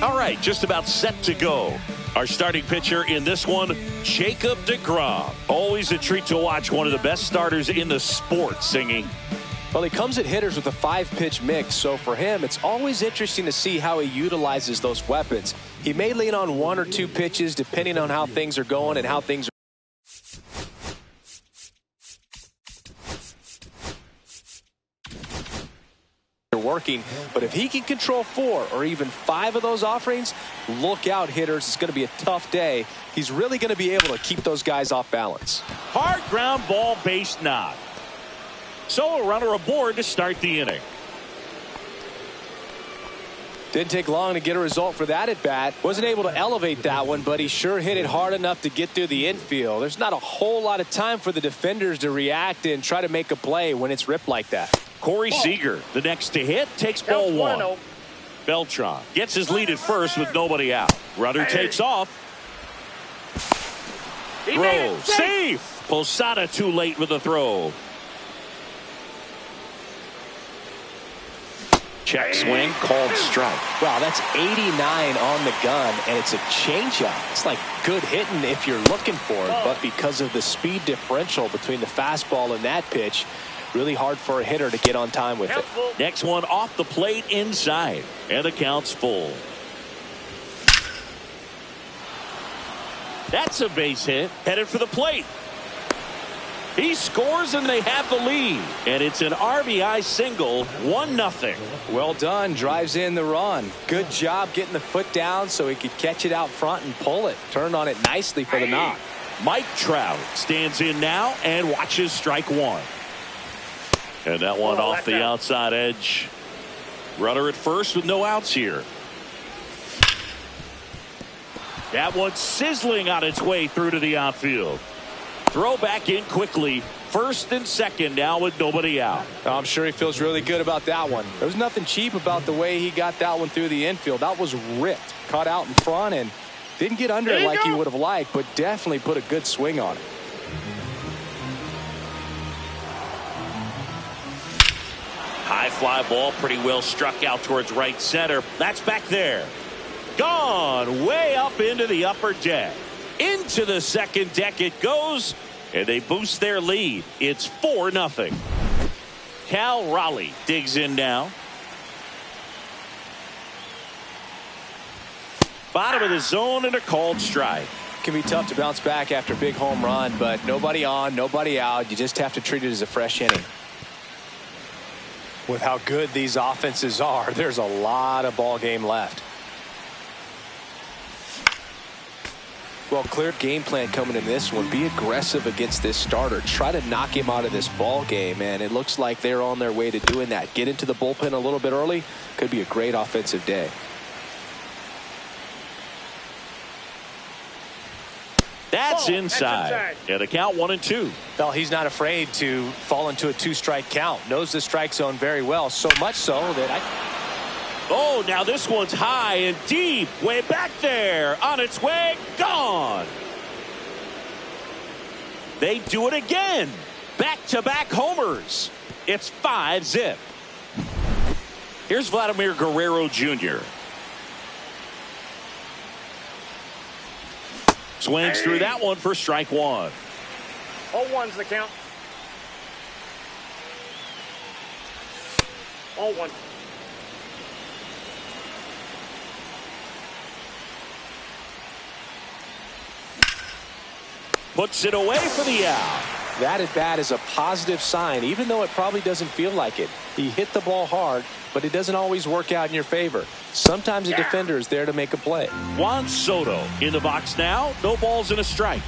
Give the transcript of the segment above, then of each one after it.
All right, just about set to go. Our starting pitcher in this one, Jacob deGrom. Always a treat to watch one of the best starters in the sport singing. Well, he comes at hitters with a 5-pitch mix, so for him, it's always interesting to see how he utilizes those weapons. He may lean on 1 or 2 pitches depending on how things are going and how things are working. But if he can control 4 or even 5 of those offerings, look out, hitters. It's going to be a tough day. He's really going to be able to keep those guys off balance. Hard ground ball, base knock. So a runner aboard to start the inning. Didn't take long to get a result for that at bat. Wasn't able to elevate that one, but he sure hit it hard enough to get through the infield. There's not a whole lot of time for the defenders to react and try to make a play when it's ripped like that. Corey Seager, the next to hit, takes ball 1. Beltran gets his lead at first with nobody out. Runner takes off. Throw, safe. Posada too late with the throw. Check swing, called strike. Wow, that's 89 on the gun, and it's a changeup. It's like good hitting if you're looking for it, but because of the speed differential between the fastball and that pitch, really hard for a hitter to get on time with it. Next one off the plate inside, and the count's full. That's a base hit, headed for the plate. He scores and they have the lead. And it's an RBI single, 1-0. Well done. Drives in the run. Good job getting the foot down so he could catch it out front and pull it. Turned on it nicely for the knock. Mike Trout stands in now and watches strike 1. And that one off the outside edge. Runner at first with no outs here. That one sizzling on its way through to the outfield. Throw back in quickly. First and second now with nobody out. I'm sure he feels really good about that one. There was nothing cheap about the way he got that one through the infield. That was ripped. Caught out in front and didn't get under it like he would have liked, but definitely put a good swing on it. High fly ball pretty well struck out towards right center. That's back there. Gone way up into the upper deck. Into the second deck it goes, and they boost their lead. It's 4-0. Cal Raleigh digs in now. Bottom of the zone and a called strike. Can be tough to bounce back after a big home run, but nobody on, nobody out. You just have to treat it as a fresh inning. With how good these offenses are, there's a lot of ball game left. Well, clear game plan coming in this one. Be aggressive against this starter. Try to knock him out of this ball game, and it looks like they're on their way to doing that. Get into the bullpen a little bit early. Could be a great offensive day. That's inside. And the count 1-2. Well, he's not afraid to fall into a 2-strike count. Knows the strike zone very well. So much so that Oh, now this one's high and deep. Way back there. On its way. Gone. They do it again. Back-to-back homers. It's 5-0. Here's Vladimir Guerrero Jr. Swings through that one for strike 1. 0-1's the count. 0-1. Puts it away for the out. that at bat is a positive sign, even though it probably doesn't feel like it. He hit the ball hard, but it doesn't always work out in your favor. Sometimes a defender is there to make a play. Juan Soto in the box now. No balls and a strike.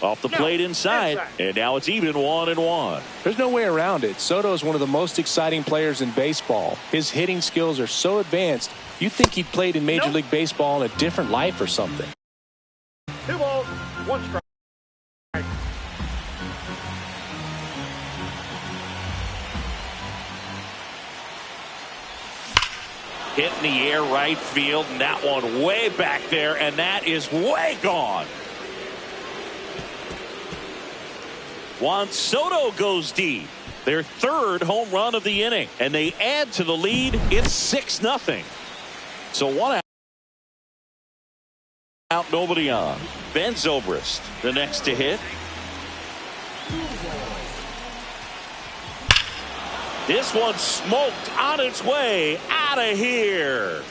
Off the plate inside, and now it's even 1-1. There's no way around it. Soto is one of the most exciting players in baseball. His hitting skills are so advanced, you'd think he'd played in Major League Baseball in a different life or something. 2 balls, 1 strike. Hit in the air right field, and that one way back there, and that is way gone. Juan Soto goes deep. Their third home run of the inning, and they add to the lead. It's 6-0. So one out, nobody on. Ben Zobrist, the next to hit. This one smoked on its way out of here.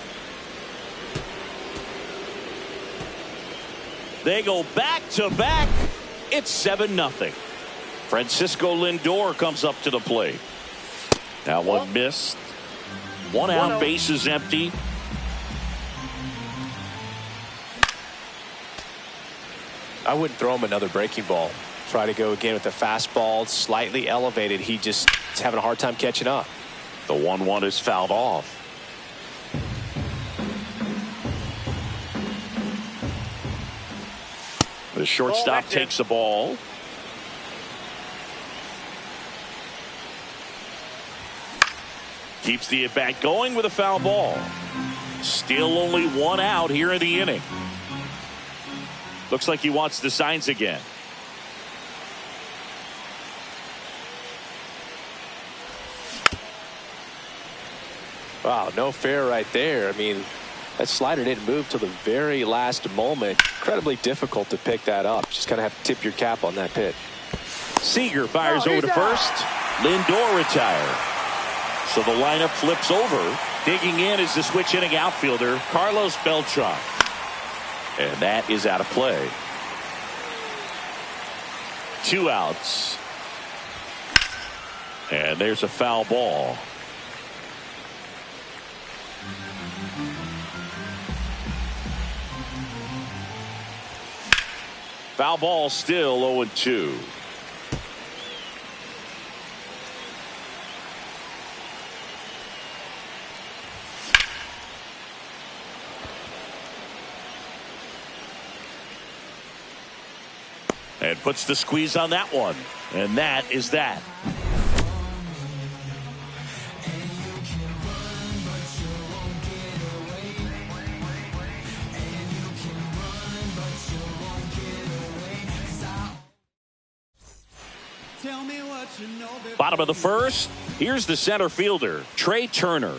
They go back to back. It's 7-0. Francisco Lindor comes up to the plate. Now one missed. One out, base is empty. I wouldn't throw him another breaking ball. Try to go again with the fastball, slightly elevated. He just is having a hard time catching up. The 1-1 is fouled off. The shortstop takes the ball. Keeps the at-bat going with a foul ball. Still only one out here in the inning. Looks like he wants the signs again. Wow, no fair right there. I mean, that slider didn't move till the very last moment. Incredibly difficult to pick that up. Just kind of have to tip your cap on that pitch. Seager fires over to first. Lindor retired. So the lineup flips over. Digging in is the switch inning outfielder, Carlos Beltran. And that is out of play. 2 outs. And there's a foul ball. Foul ball, still 0-2. And puts the squeeze on that one. And that is that. Bottom of the first. Here's the center fielder, Trey Turner.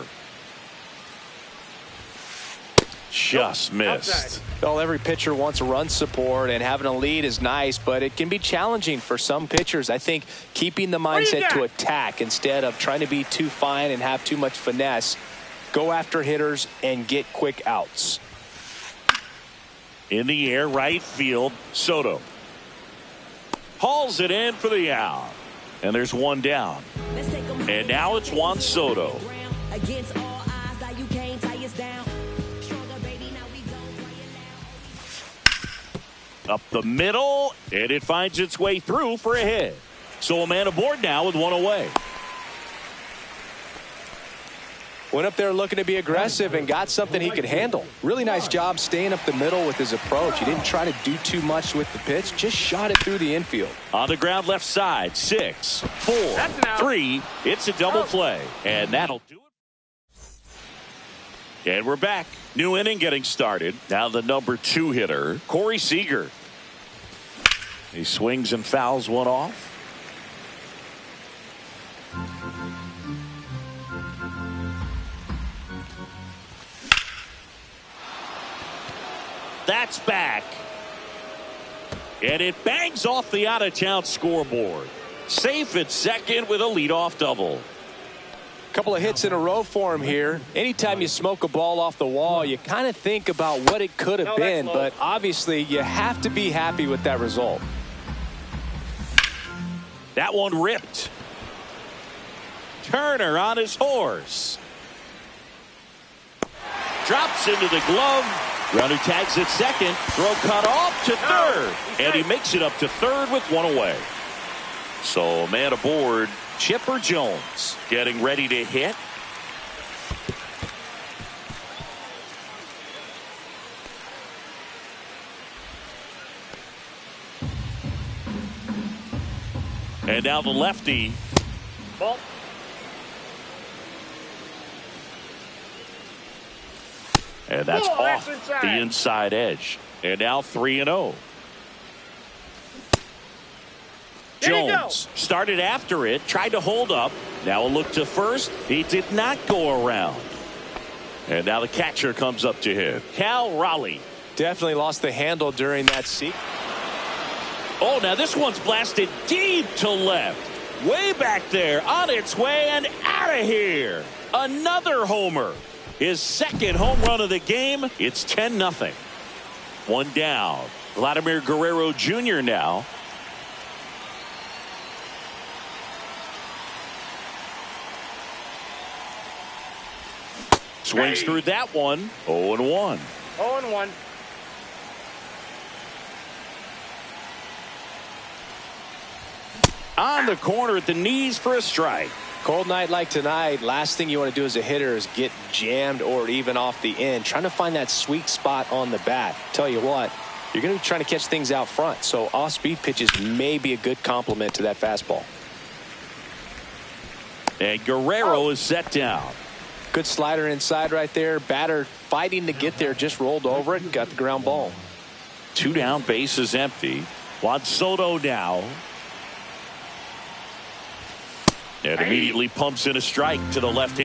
Just missed. Well, every pitcher wants run support, and having a lead is nice, but it can be challenging for some pitchers. I think keeping the mindset to attack instead of trying to be too fine and have too much finesse. Go after hitters and get quick outs. In the air, right field, Soto hauls it in for the out. And there's one down. And now it's Juan Soto. Up the middle, and it finds its way through for a hit. So a man aboard now with one away. Went up there looking to be aggressive and got something he could handle. Really nice job staying up the middle with his approach. He didn't try to do too much with the pitch, just shot it through the infield. On the ground left side, 6, 4, 3. It's a double play, and that'll do it. And we're back. New inning getting started. Now the number 2 hitter, Corey Seager. He swings and fouls one off. That's back. And it bangs off the out-of-town scoreboard. Safe at second with a leadoff double. Couple of hits in a row for him here. Anytime you smoke a ball off the wall, you kind of think about what it could have been, but obviously you have to be happy with that result. That one ripped. Turner on his horse. Drops into the glove. Runner tags at second. Throw cut off to third. And he makes it up to third with one away. So man aboard, Chipper Jones getting ready to hit. And now the lefty. Ball. And that's off the inside edge. And now 3-0. Jones started after it, tried to hold up. Now a look to first. He did not go around. And now the catcher comes up to hit. Cal Raleigh. Definitely lost the handle during that sequence. Oh, now this one's blasted deep to left. Way back there, on its way and out of here. Another homer. His second home run of the game. It's 10-0. One down. Vladimir Guerrero Jr. now. Swings through that one. 0-1. 0-1. On the corner at the knees for a strike. Cold night like tonight, last thing you want to do as a hitter is get jammed or even off the end. Trying to find that sweet spot on the bat. Tell you what, you're going to be trying to catch things out front. So off-speed pitches may be a good complement to that fastball. And Guerrero is set down. Good slider inside right there. Batter fighting to get there, just rolled over it and got the ground ball. 2 down, bases empty. Juan Soto now. And immediately pumps in a strike to the left hand.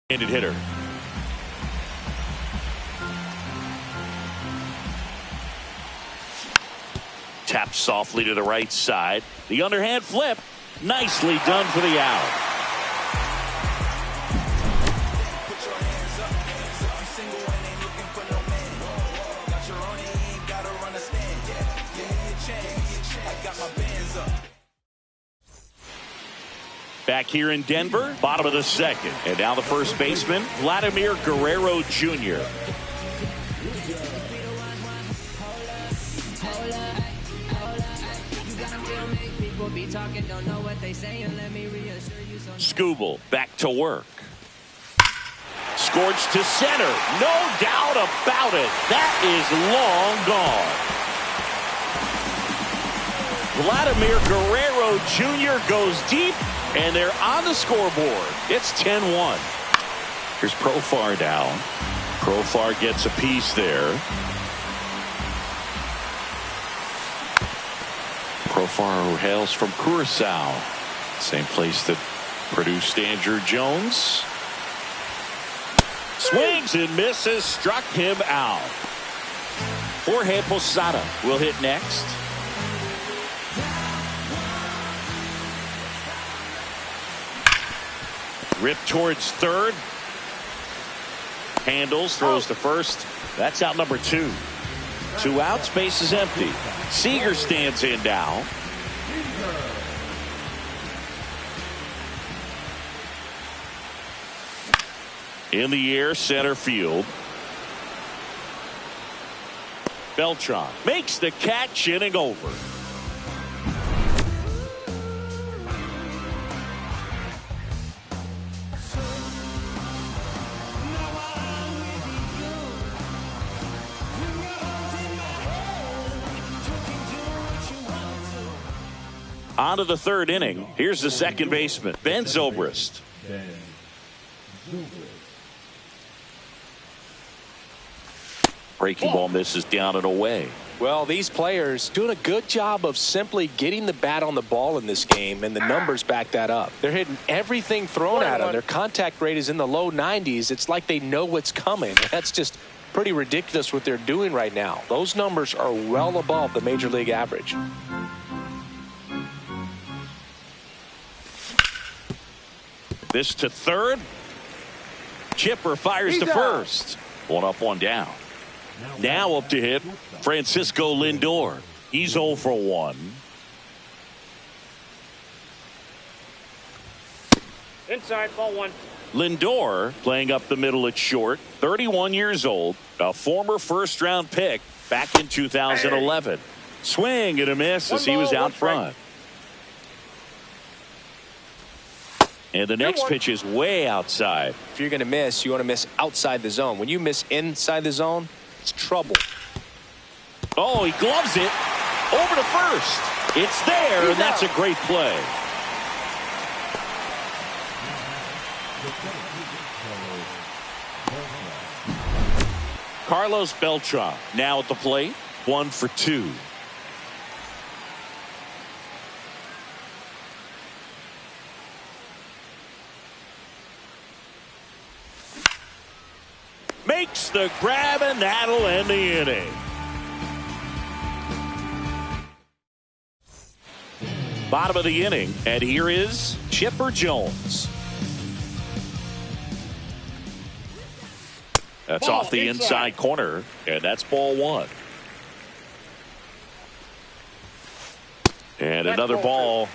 Handed hitter. Tapped softly to the right side. The underhand flip. Nicely done for the out. Back here in Denver, bottom of the second. And now the first baseman, Vladimir Guerrero Jr. Skubal back to work. Scorched to center. No doubt about it. That is long gone. Vladimir Guerrero Jr. goes deep. And they're on the scoreboard. It's 10-1. Here's Profar down. Profar gets a piece there. Profar, who hails from Curacao. Same place that produced Andrew Jones. Swings and misses. Struck him out. Jorge Posada will hit next. Rip towards third. Handles, throws to first. That's out number 2. 2 outs, base is empty. Seager stands in now. In the air, center field. Beltran makes the catch, inning over. On to the third inning. Here's the second baseman, Ben Zobrist. Breaking ball misses down and away. Well, these players doing a good job of simply getting the bat on the ball in this game, and the numbers back that up. They're hitting everything thrown at them. Their contact rate is in the low 90s. It's like they know what's coming. That's just pretty ridiculous what they're doing right now. Those numbers are well above the major league average. This to third. Chipper fires to first. 1 up, 1 down. Now up to hit Francisco Lindor. He's 0 for 1. Inside, ball one. Lindor playing up the middle at short, 31 years old, a former first-round pick back in 2011. Swing and a miss as he was out front. And the next pitch is way outside. If you're going to miss, you want to miss outside the zone. When you miss inside the zone, it's trouble. Oh, he gloves it over to first. It's there, and that's a great play. Carlos Beltran now at the plate, 1 for 2. Makes the grab, and that'll end the inning. Bottom of the inning, and here is Chipper Jones. That's off the inside corner, and that's ball one. And another ball.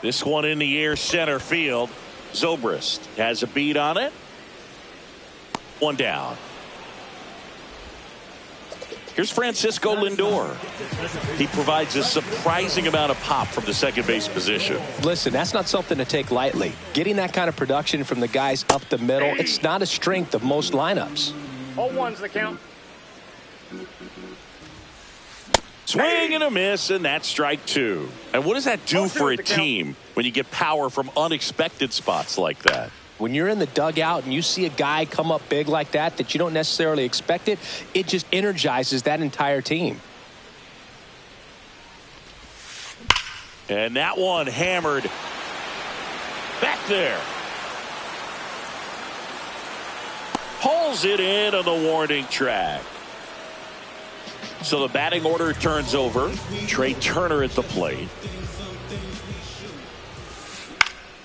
This one in the air, center field. Zobrist has a beat on it. One down. Here's Francisco Lindor. He provides a surprising amount of pop from the second base position. Listen, that's not something to take lightly. Getting that kind of production from the guys up the middle, it's not a strength of most lineups. 0-1's the count. Swing and a miss, and that's strike two. And what does that do for a team when you get power from unexpected spots like that? When you're in the dugout and you see a guy come up big like that you don't necessarily expect it, it just energizes that entire team. And that one hammered back there. Pulls it in on the warning track. So the batting order turns over. Trey Turner at the plate.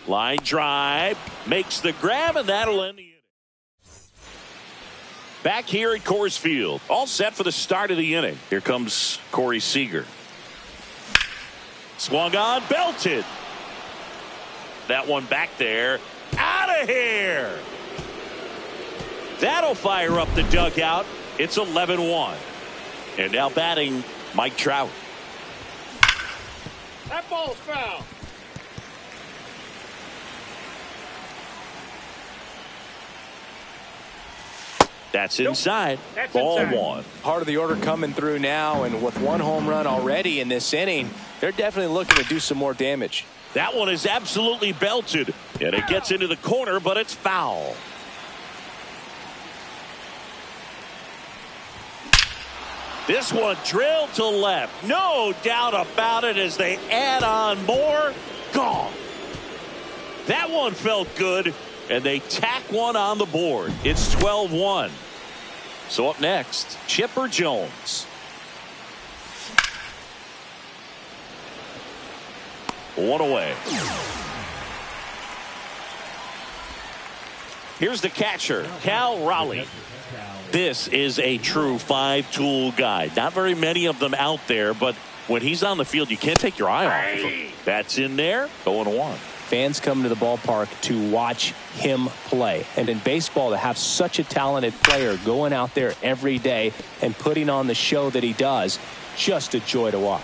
Line drive, makes the grab, and that'll end the inning. Back here at Coors Field, all set for the start of the inning. Here comes Corey Seager. Swung on, belted. That one back there, out of here. That'll fire up the dugout. It's 11-1. And now batting, Mike Trout. That ball's foul. That's inside. That's ball inside. One. Part of the order coming through now, and with one home run already in this inning, they're definitely looking to do some more damage. That one is absolutely belted, and it gets into the corner, but it's foul. This one drilled to left. No doubt about it as they add on more. Gone. That one felt good, and they tack one on the board. It's 12-1. So up next, Chipper Jones. One away. Here's the catcher, Cal Raleigh. This is a true five-tool guy. Not very many of them out there, but when he's on the field, you can't take your eye off of him. That's in there, 0-1. Fans come to the ballpark to watch him play. And in baseball, to have such a talented player going out there every day and putting on the show that he does, just a joy to watch.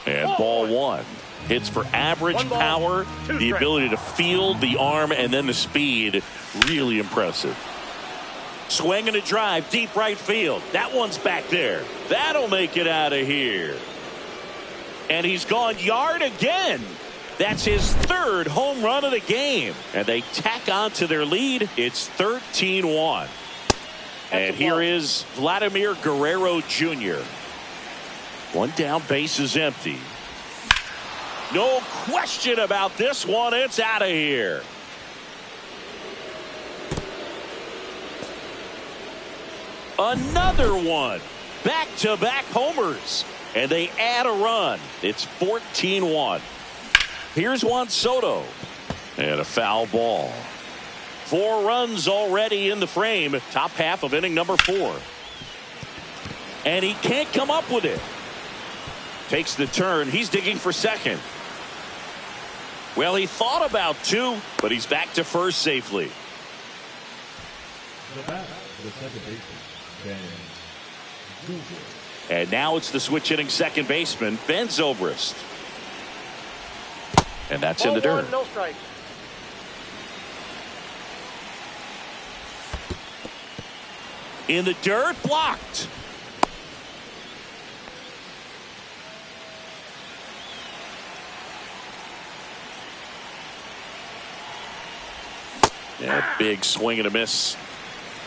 And ball one. Hits for average power, the ability to field, the arm, and then the speed. Really impressive. Swing and a drive, deep right field. That one's back there. That'll make it out of here. And he's gone yard again. That's his third home run of the game. And they tack on to their lead. It's 13-1. And here is Vladimir Guerrero Jr. One down, base is empty. No question about this one. It's out of here. Another one. Back-to-back homers. And they add a run. It's 14-1. Here's Juan Soto. And a foul ball. 4 runs already in the frame. Top half of inning number 4. And he can't come up with it. Takes the turn. He's digging for second. Well, he thought about 2, but he's back to first safely. And now it's the switch hitting second baseman, Ben Zobrist. And that's in the dirt. No strike. In the dirt, blocked. Yeah, big swing and a miss.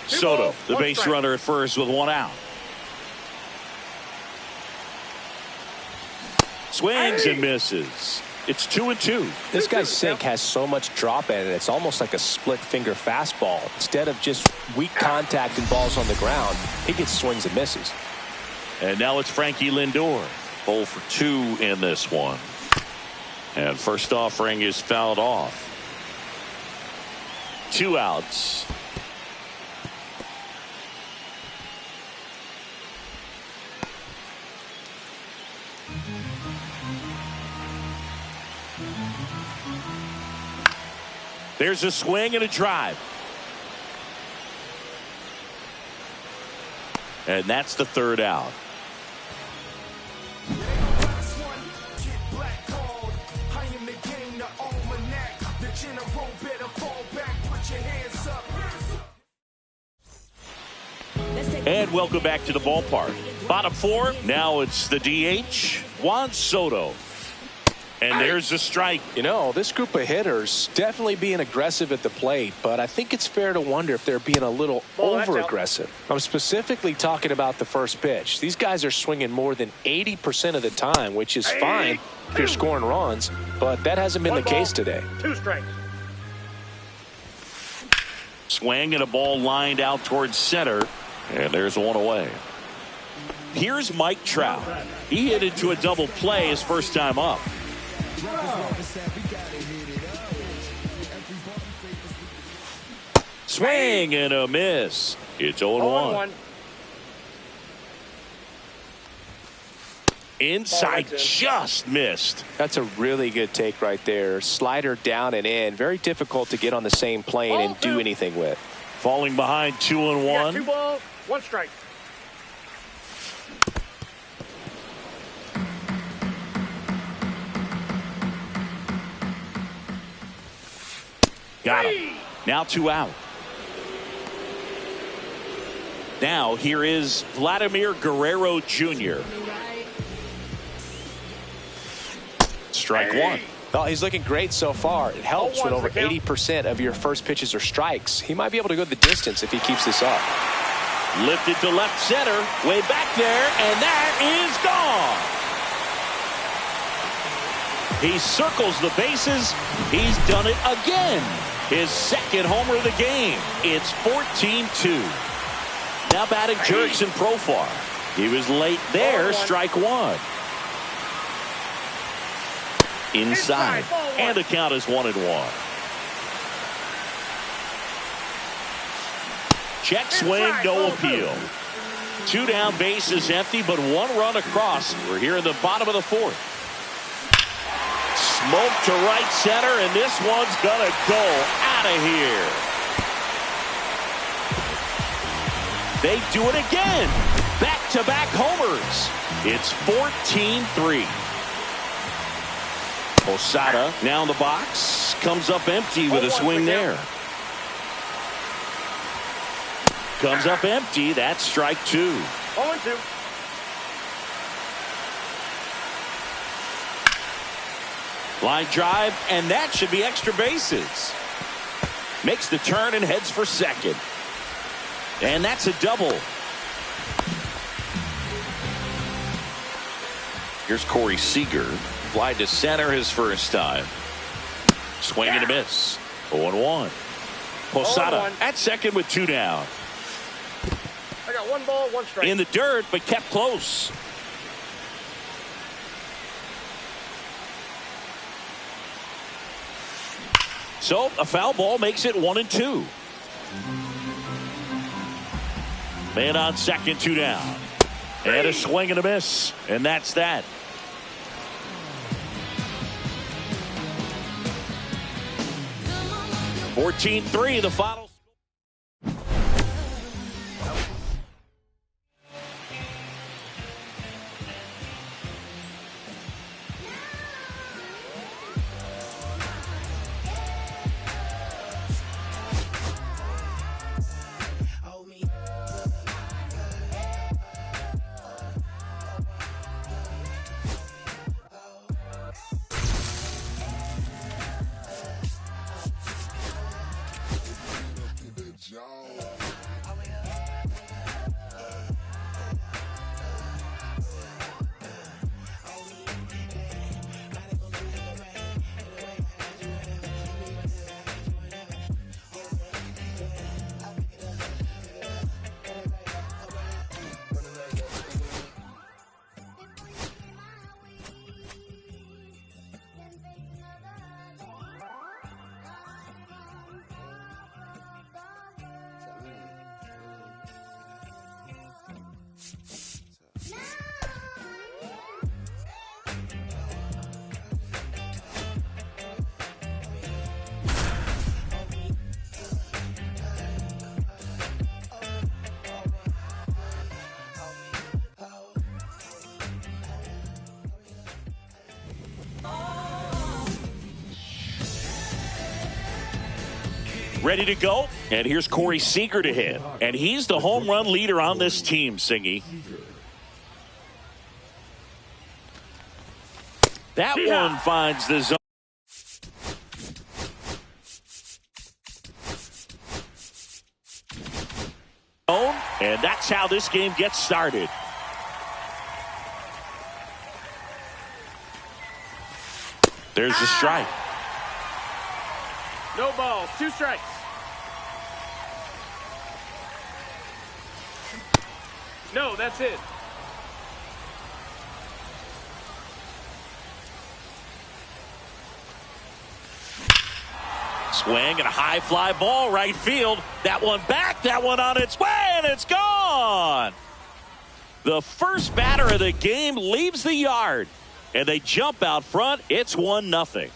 Soto, the base runner at first with 1 out. Swings and misses. It's 2-2. This guy's sink has so much drop in it. It's almost like a split finger fastball. Instead of just weak contact and balls on the ground, he gets swings and misses. And now it's Frankie Lindor. 0 for 2 in this one. And first offering is fouled off. 2 outs. There's a swing and a drive. And that's the 3rd out. And welcome back to the ballpark. Bottom 4. Now it's the DH, Juan Soto. And there's a strike. You know, this group of hitters definitely being aggressive at the plate, but I think it's fair to wonder if they're being a little over-aggressive. I'm specifically talking about the first pitch. These guys are swinging more than 80% of the time, which is fine if you're scoring runs, but that hasn't been the case today. 2 strikes. Swing and a ball lined out towards center. And there's 1 away. Here's Mike Trout. He hit into a double play his first time up. Swing and a miss. It's 0-1. Inside, just missed. That's a really good take right there. Slider down and in. Very difficult to get on the same plane and do anything with. Falling behind 2-1. 2 balls, 1 strike. Got him. Now 2 out. Now here is Vladimir Guerrero Jr. Strike 1. Well, he's looking great so far. It helps when over 80% of your first pitches are strikes. He might be able to go the distance if he keeps this up. Lifted to left center, way back there, and that is gone. He circles the bases. He's done it again. His 2nd homer of the game. It's 14-2. Now batting Jurickson Profar. He was late there. Strike 1. Inside. And the count is 1-1. Check swing, no appeal. 2 down, bases empty, but 1 run across. We're here in the bottom of the 4th. Smoke to right center, and this one's gonna go out of here. They do it again. Back-to-back homers. It's 14-3. Posada now in the box. Comes up empty with a swing there. Comes up empty. That's strike 2. 0-2. Line drive, and that should be extra bases. Makes the turn and heads for second. And that's a double. Here's Corey Seager. Fly to center his first time. Swing and a miss. 0-1. Posada at second with 2 down. I got 1 ball, 1 strike. In the dirt, but kept close. So a foul ball makes it 1-2. Man on second, 2 down. And a swing and a miss. And that's that. (14-3) the final. Ready to go, and here's Corey Seager to hit, and he's the home run leader on this team, Singy. That one finds the zone. And that's how this game gets started. There's the strike. No balls, 2 strikes. No, that's it. Swing and a high fly ball right field. That one back, that one on its way, and it's gone. The first batter of the game leaves the yard, and they jump out front. It's 1-0.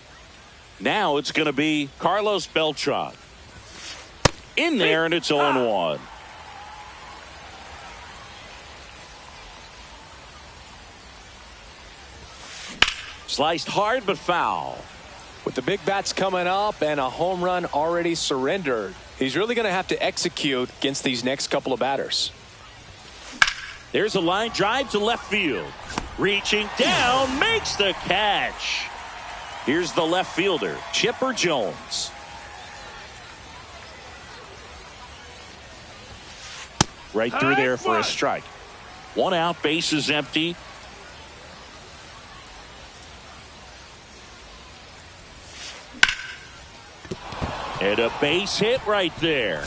Now it's going to be Carlos Beltran. In there, and it's 0-1. Sliced hard but foul. With the big bats coming up and a home run already surrendered, he's really going to have to execute against these next couple of batters. There's a line drive to left field. Reaching down, makes the catch. Here's the left fielder, Chipper Jones. Right through there for a strike. 1 out, base is empty. And a base hit right there.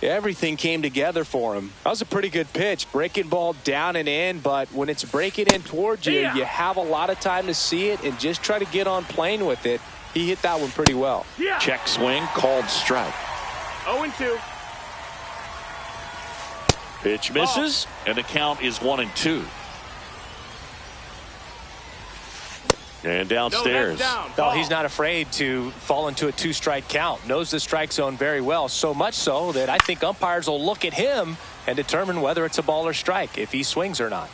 Everything came together for him. That was a pretty good pitch. Breaking ball down and in, but when it's breaking in towards you, you have a lot of time to see it and just try to get on plane with it. He hit that one pretty well. Check swing, called strike. 0-2. Pitch misses, and the count is 1-2. And downstairs. No, he's not afraid to fall into a 2-strike count. Knows the strike zone very well, so much so that I think umpires will look at him and determine whether it's a ball or strike, if he swings or not.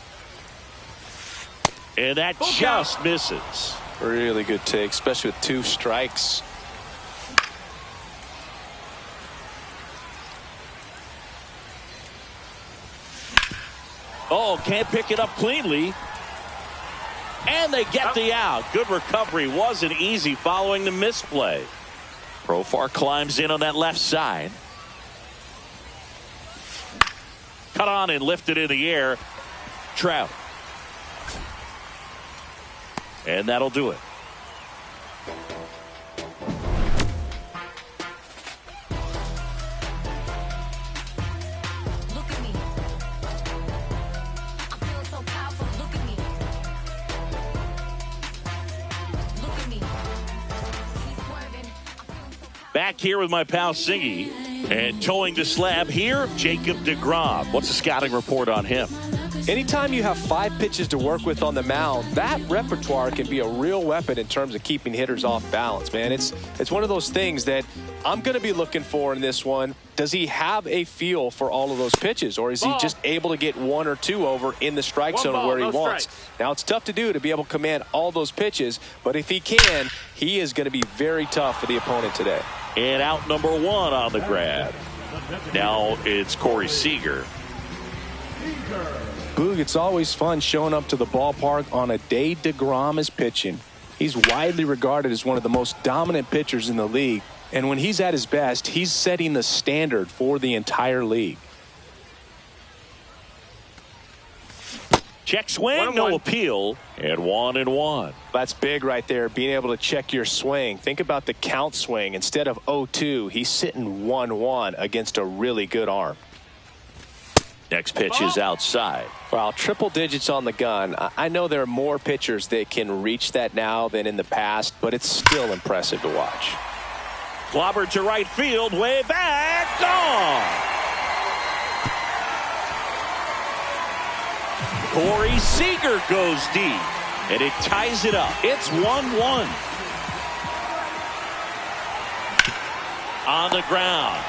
And that just misses. Really good take, especially with 2 strikes. Oh, can't pick it up cleanly. And they get the out. Good recovery. Wasn't easy following the misplay. Profar climbs in on that left side. Cut on and lifted in the air. Trout. And that'll do it. Back here with my pal Siggy. And towing the slab here, Jacob deGrom. What's the scouting report on him? Anytime you have 5 pitches to work with on the mound, that repertoire can be a real weapon in terms of keeping hitters off balance, man. It's one of those things that I'm going to be looking for in this one. Does he have a feel for all of those pitches, or is he just able to get 1 or 2 over in the strike zone where he wants? Strikes. Now, it's tough to do to be able to command all those pitches, but if he can, he is going to be very tough for the opponent today. And out number 1 on the grab. Now it's Corey Seager. Boog, it's always fun showing up to the ballpark on a day deGrom is pitching. He's widely regarded as one of the most dominant pitchers in the league. And when he's at his best, he's setting the standard for the entire league. Check swing, no appeal, and 1-1. That's big right there, being able to check your swing. Think about the count swing. Instead of 0-2, he's sitting 1-1 against a really good arm. Next pitch is outside. Wow, triple digits on the gun. I know there are more pitchers that can reach that now than in the past, but it's still impressive to watch. Clobbered to right field, way back, gone. Corey Seager goes deep, and it ties it up. It's 1-1. On the ground.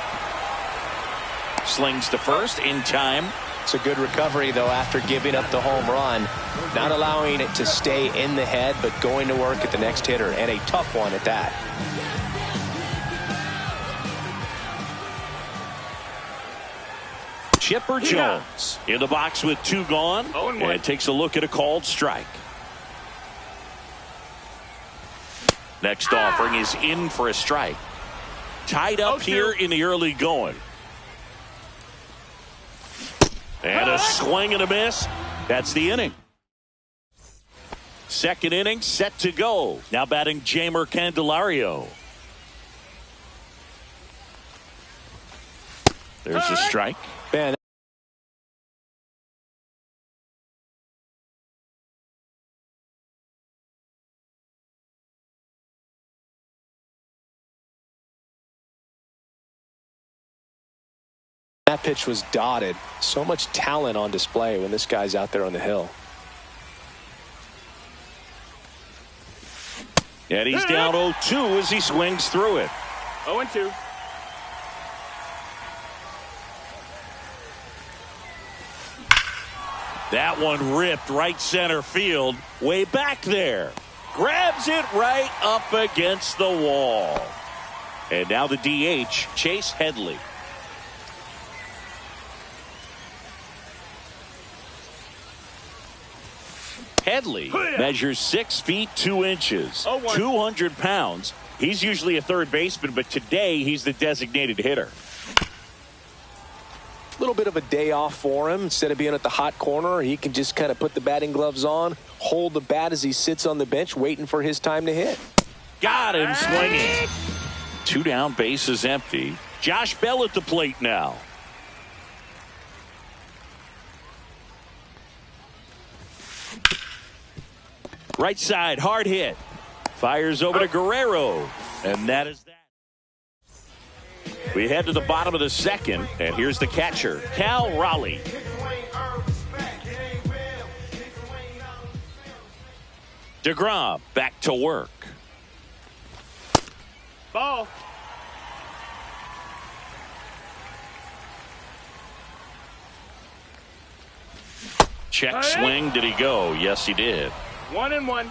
Slings to first in time. It's a good recovery, though, after giving up the home run. Not allowing it to stay in the head, but going to work at the next hitter, and a tough one at that. Chipper Jones in the box with 2 gone, and takes a look at a called strike. Next offering is in for a strike. Tied up here in the early going. And a swing and a miss. That's the inning. Second inning set to go. Now batting Jeimer Candelario. There's a strike. Man, that pitch was dotted. So much talent on display when this guy's out there on the hill. And he's down 0-2 as he swings through it. 0-2. That one ripped right center field, way back there. Grabs it right up against the wall. And now the DH, Chase Headley. Headley measures 6 feet 2 inches, 200 pounds. He's usually a third baseman, but today he's the designated hitter. A little bit of a day off for him. Instead of being at the hot corner, he can just kind of put the batting gloves on, hold the bat as he sits on the bench waiting for his time to hit. Got him swinging. 2 down, bases empty. Josh Bell at the plate now. Right side, hard hit. Fires over to Guerrero. And that is that. We head to the bottom of the second, and here's the catcher, Cal Raleigh. deGrom back to work. Ball. Check swing. Did he go? Yes, he did. 1-1.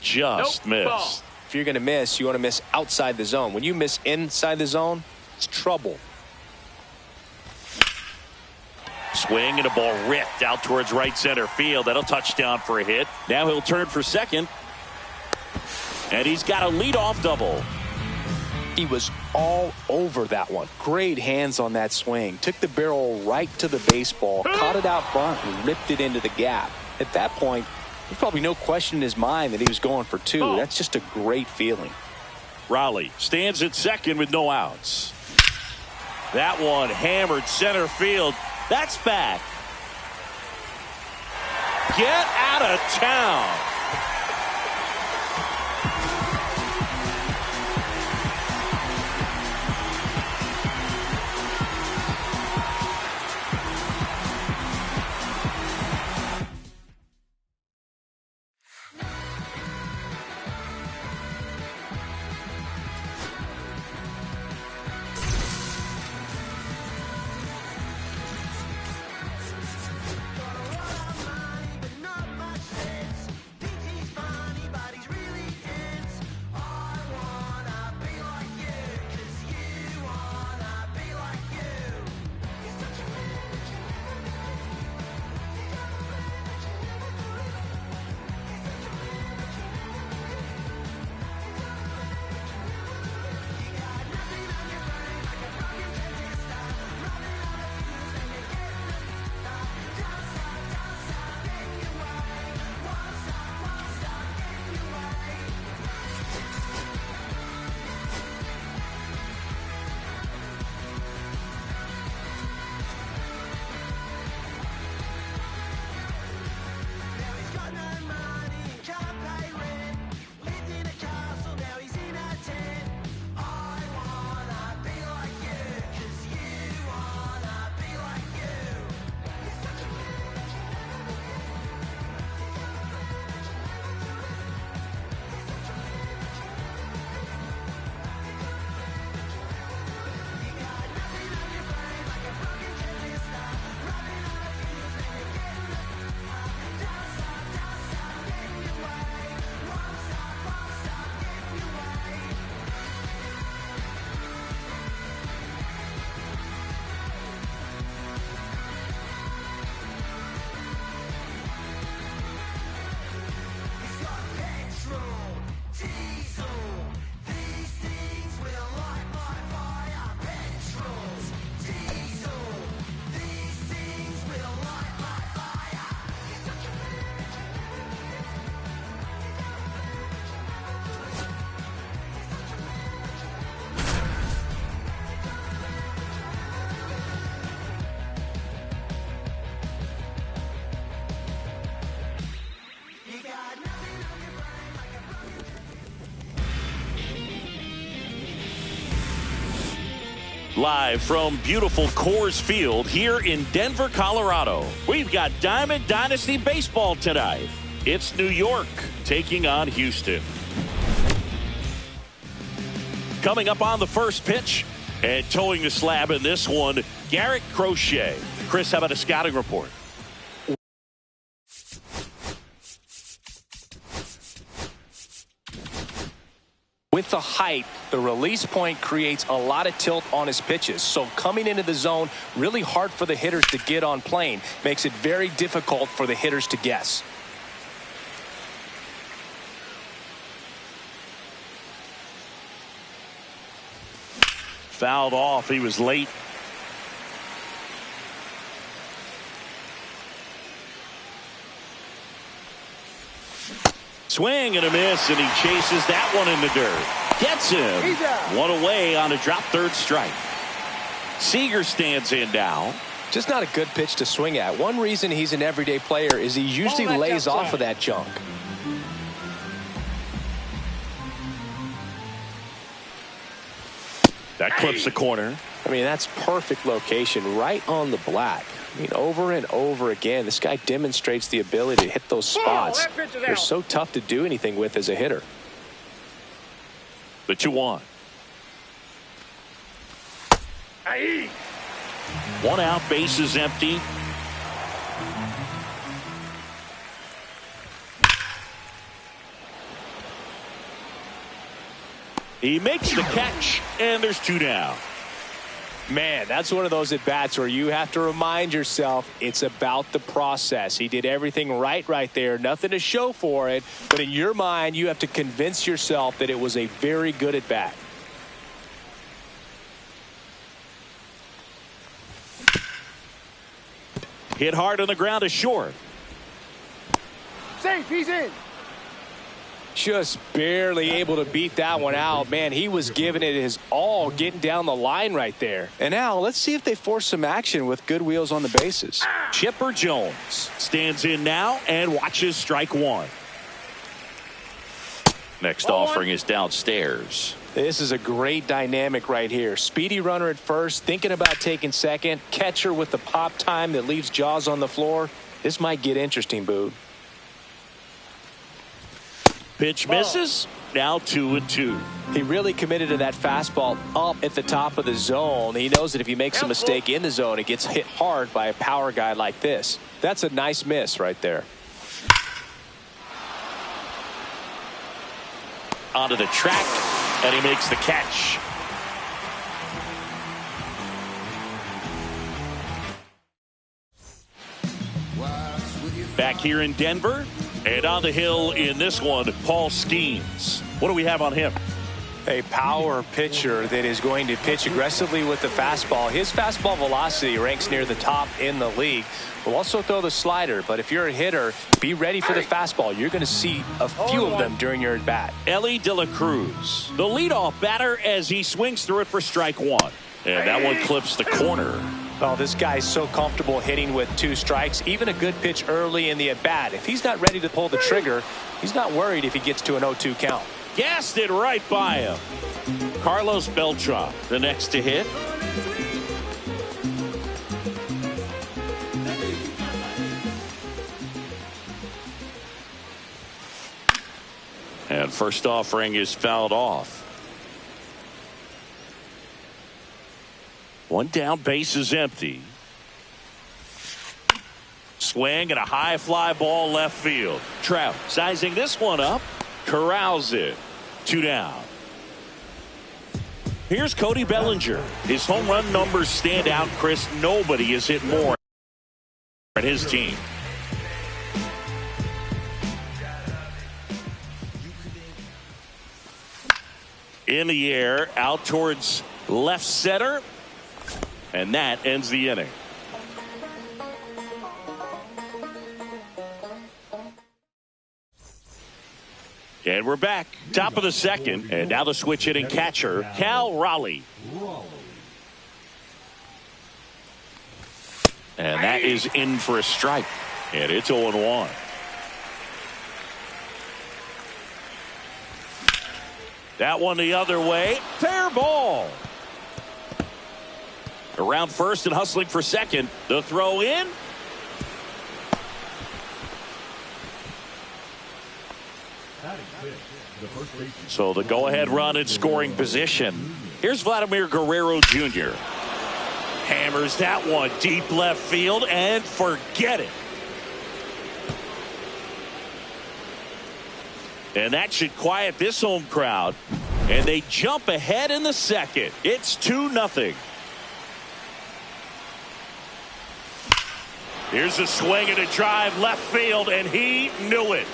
Just missed. Ball. If you're going to miss, you want to miss outside the zone. When you miss inside the zone, it's trouble. Swing and a ball ripped out towards right center field. That'll touchdown for a hit. Now he'll turn for second. And he's got a leadoff double. He was all over that one. Great hands on that swing. Took the barrel right to the baseball, caught it out front, and ripped it into the gap. At that point, there's probably no question in his mind that he was going for 2. That's just a great feeling. Raleigh stands at second with no outs. That one hammered center field. That's back. get out of town. Live from beautiful Coors Field here in Denver, Colorado. We've got Diamond Dynasty Baseball tonight. It's New York taking on Houston. Coming up on the first pitch and towing the slab in this one, Garrett Crochet. Chris, how about a scouting report? With the height, the release point creates a lot of tilt on his pitches. So coming into the zone, really hard for the hitters to get on plane. Makes it very difficult for the hitters to guess. Fouled off. He was late. Swing and a miss, and he chases that one in the dirt. Gets him. One away on a drop third strike. Seager stands in now. Just not a good pitch to swing at. One reason he's an everyday player is he usually lays off of that junk. That clips the corner. I mean, that's perfect location right on the black. I mean, over and over again, this guy demonstrates the ability to hit those spots. They're so tough to do anything with as a hitter. The 2-1. One out, base is empty. He makes the catch, and there's 2 down. Man, that's one of those at-bats where you have to remind yourself it's about the process. He did everything right there. Nothing to show for it. But in your mind, you have to convince yourself that it was a very good at-bat. Hit hard on the ground is short. Safe, he's in. Just barely able to beat that one out. Man, he was giving it his all, getting down the line right there. And now let's see if they force some action with good wheels on the bases. Chipper Jones stands in now and watches strike one. Next offering is downstairs. This is a great dynamic right here. Speedy runner at first, thinking about taking second. Catcher with the pop time that leaves Jaws on the floor. This might get interesting, Boog. Pitch misses. Now 2-2. He really committed to that fastball up at the top of the zone. He knows that if he makes a mistake in the zone, it gets hit hard by a power guy like this. That's a nice miss right there. Onto the track, and he makes the catch. Back here in Denver, and on the hill in this one, Paul Skeens. What do we have on him? A power pitcher that is going to pitch aggressively with the fastball. His fastball velocity ranks near the top in the league. Will also throw the slider, but if you're a hitter, be ready for the fastball. You're going to see a few of them during your at-bat. Elly De La Cruz, the leadoff batter as he swings through it for strike one. And that one clips the corner. Oh, this guy's so comfortable hitting with 2 strikes. Even a good pitch early in the at-bat. If he's not ready to pull the trigger, he's not worried if he gets to an 0-2 count. Gassed it right by him. Carlos Beltran, the next to hit. And first offering is fouled off. One down, base is empty. Swing and a high fly ball left field. Trout sizing this one up. Corrals it. 2 down. Here's Cody Bellinger. His home run numbers stand out, Chris. Nobody has hit more at his team. In the air, out towards left center. And that ends the inning. And we're back. Top of the second. And now the switch hitting catcher, Cal Raleigh. And that is in for a strike. And it's 0-1. That one the other way. Fair ball. Around first and hustling for second. The throw in. So the go-ahead run in scoring position. Here's Vladimir Guerrero Jr. Hammers that one deep left field and forget it. And that should quiet this home crowd. And they jump ahead in the second. It's 2-0. Here's a swing and a drive left field, and he knew it.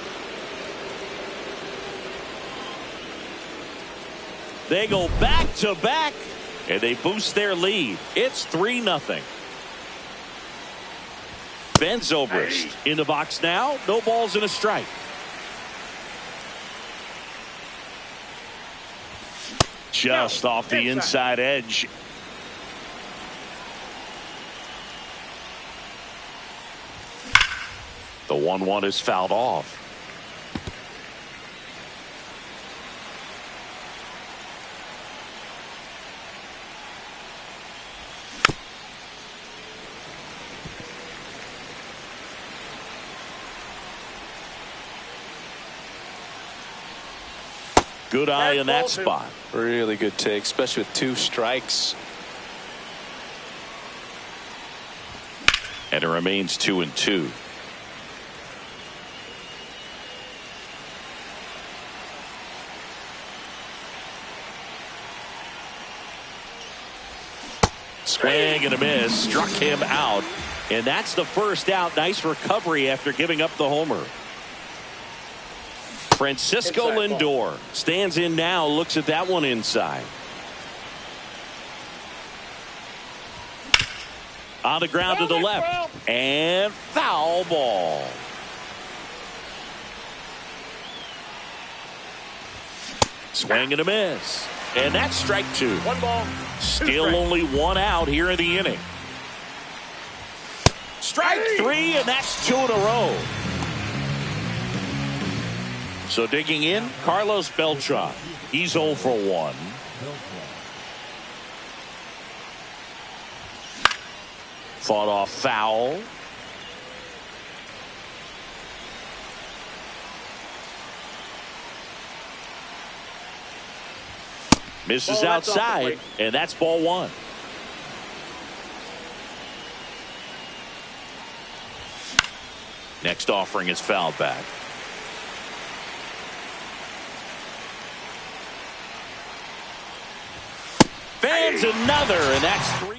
They go back to back, and they boost their lead. It's 3-0. Ben Zobrist in the box now. No balls and a strike. Just off the inside edge. The 1-1 is fouled off. Good eye in that spot. Really good take, especially with 2 strikes. And it remains 2-2. Swing and a miss. Struck him out. And that's the first out. Nice recovery after giving up the homer. Francisco Lindor stands in now, looks at that one inside. On the ground to the left. And foul ball. Swing and a miss. And that's strike two. One ball. Still only one out here in the inning. Strike three, and that's two in a row. So digging in, Carlos Beltran. He's 0 for 1. Fought off foul. Misses outside, and that's ball one. Next offering is fouled back. Fans another, and that's 3.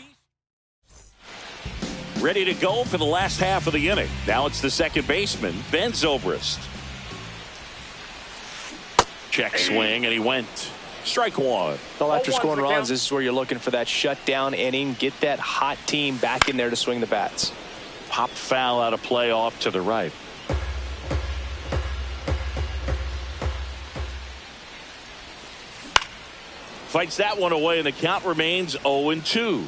Ready to go for the last half of the inning. Now it's the second baseman, Ben Zobrist. Check swing, and he went. Strike one. Well, after scoring runs, this is where you're looking for that shutdown inning. Get that hot team back in there to swing the bats. Pop foul out of play off to the right. Fights that one away, and the count remains 0-2.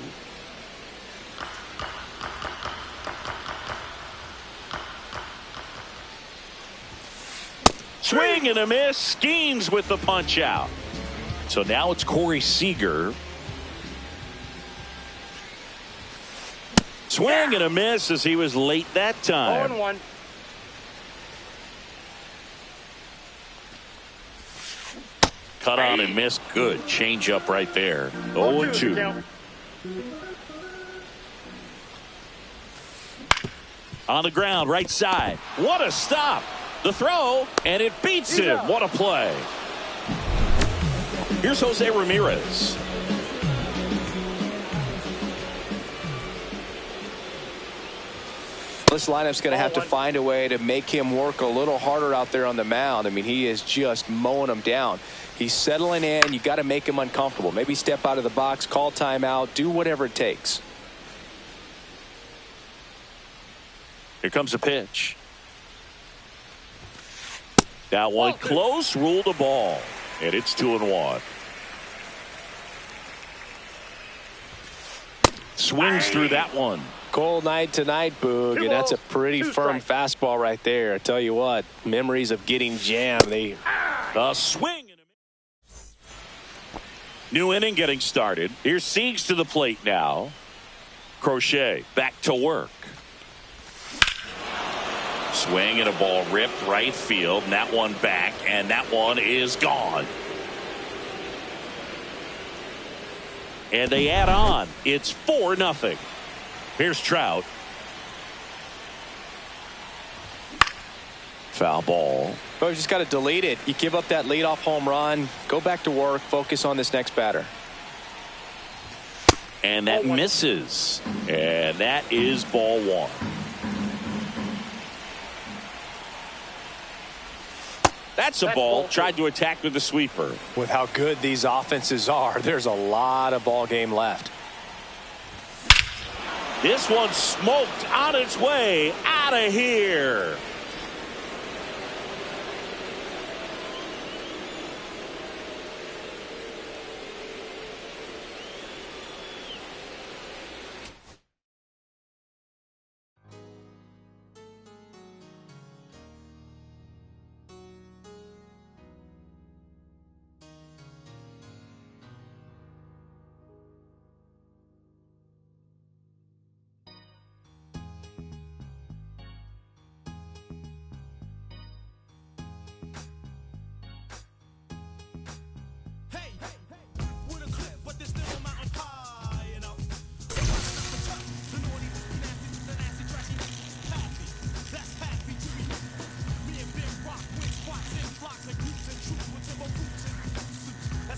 Swing and a miss. Skeens with the punch out. So now it's Corey Seager. Swing and a miss as he was late that time. 0-1. Cut on and missed. Good change up right there. 0-2. On the ground, right side. What a stop. The throw, and it beats him. What a play. Here's Jose Ramirez. This lineup's going to have to find a way to make him work a little harder out there on the mound. I mean, he is just mowing them down. He's settling in. You got to make him uncomfortable. Maybe step out of the box, call timeout, do whatever it takes. Here comes a pitch. That one close, ruled a ball, and it's 2-1. Swings through that one. Cold night tonight, Boog, and that's a pretty firm fastball right there. I tell you what, memories of getting jammed. A swing. New inning getting started. Here's Siegs to the plate now. Crochet back to work. Swing and a ball ripped right field, and that one back, and that one is gone. And they add on. It's 4-0. Here's Trout. Foul ball. But you just got to delete it. You give up that leadoff home run. Go back to work. Focus on this next batter. And that misses. And that is ball one. That's a ball. Tried to attack with the sweeper. With how good these offenses are, there's a lot of ball game left. This one smoked on its way out of here.